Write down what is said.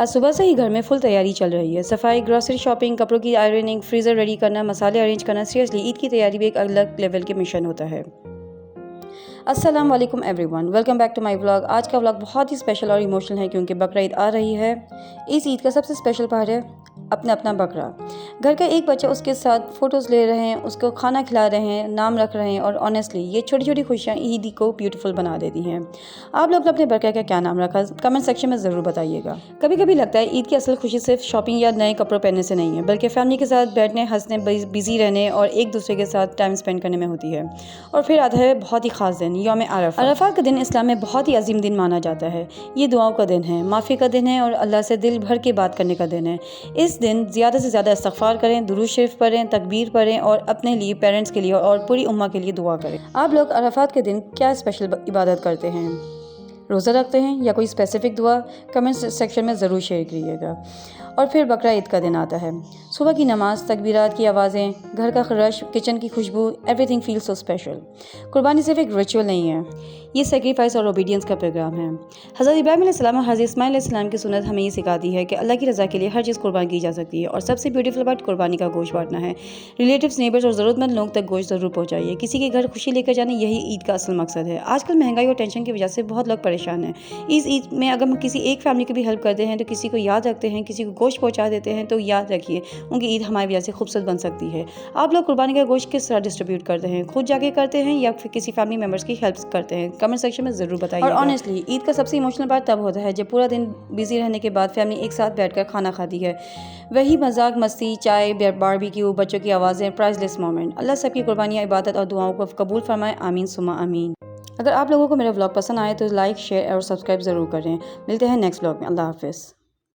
आज सुबह से ही घर में फुल तैयारी चल रही है। सफाई, ग्रोसरी शॉपिंग, कपड़ों की आयरनिंग, फ्रीज़र रेडी करना, मसाले अरेंज करना। सीरियसली ईद की तैयारी भी एक अलग लेवल के मिशन होता है। अस्सलाम वालेकुम everyone, welcome back to my vlog. आज का व्लॉग बहुत ही स्पेशल और इमोशनल है क्योंकि बकरा ईद आ रही है। इस ईद का सबसे स्पेशल पार्ट है अपना अपना बकरा। घर का एक बच्चा उसके साथ फ़ोटोज़ ले रहे हैं, उसको खाना खिला रहे हैं, नाम रख रहे हैं और ऑनेस्टली ये छोटी छोटी खुशियाँ ईद को ब्यूटीफुल बना देती हैं। आप लोग अपने बकरे का क्या नाम रखा, कमेंट सेक्शन में ज़रूर बताइएगा। कभी कभी लगता है ईद की असल खुशी सिर्फ शॉपिंग या नए कपड़े पहनने से नहीं है, बल्कि फैमिली के साथ बैठने, हंसने, बिजी रहने और एक दूसरे के साथ टाइम स्पेंड करने में होती है। और फिर आता है बहुत ही ख़ास दिन, यौम अरफा। अरफा का दिन इस्लाम में बहुत ही अजीम दिन माना जाता है। ये दुआओं का दिन है, माफ़ी का दिन है और अल्लाह से दिल भर के बात करने का दिन है। इस दिन ज़्यादा से ज़्यादा इस्तग़फ़ार करें, दुरूद शरीफ पढ़ें, तकबीर पढ़ें और अपने लिए, पेरेंट्स के लिए और पूरी उम्मा के लिए दुआ करें। आप लोग अरफात के दिन क्या स्पेशल इबादत करते हैं? रोज़ा रखते हैं या कोई स्पेसिफ़िक दुआ? कमेंट सेक्शन में ज़रूर शेयर करिएगा। और फिर बकरा ईद का दिन आता है। सुबह की नमाज़, तकबीरात की आवाज़ें, घर का रश, किचन की खुशबू, एवरीथिंग फील्स सो स्पेशल। कुर्बानी सिर्फ एक रिचुअल नहीं है, ये सेक्रीफाइस और ओबीडियंस का प्रोग्राम है। हज़रत इब्राहीम अलैहिस्सलाम और हज़रत इस्माइल अलैहिस्सलाम की सुन्नत हमें ये सिखाती है कि अल्लाह की रज़ा के लिए हर चीज़ कुर्बान की जा सकती है। और सबसे ब्यूटीफुल बात कुर्बानी का गोश्त बांटना है। रिलेटिव्स, नेबर्स और ज़रूरतमंद लोग तक गोश्त ज़रूर पहुँचाइए। किसी के घर खुशी लेकर जाना, यही ईद का असल मकसद है। आजकल महंगाई और टेंशन की वजह से बहुत लोग परेशान हैं। इस ईद में अगर हम किसी एक फैमिली की भी हेल्प करते हैं, तो किसी को याद रखते हैं, किसी को गोश्त पहुँचा देते हैं, तो याद रखिए उनकी ईद हमारी वजह से खूबसूरत बन सकती है। आप लोग कुर्बानी का गोश्त किस तरह डिस्ट्रीब्यूट करते हैं? खुद जाके करते हैं या फिर किसी फैमिली मेम्बर्स की हेल्प करते हैं? कमेंट सेक्शन में ज़रूर बताइए। और ऑनेस्टली ईद का सबसे इमोशनल पार्ट तब होता है जब पूरा दिन बिजी रहने के बाद फैमिली एक साथ बैठकर खाना खाती है। वही मजाक, मस्ती, चाय, बारबेक्यू, बच्चों की आवाज़ें, प्राइसलेस मोमेंट। अल्लाह सबकी कुर्बानियाँ, इबादत और दुआओं को कबूल फरमाए। आमीन सुमा आमीन। अगर आप लोगों को मेरा व्लॉग पसंद आए तो लाइक, शेयर और सब्सक्राइब ज़रूर करें। मिलते हैं नेक्स्ट व्लॉग में। अल्लाह हाफ़िज़।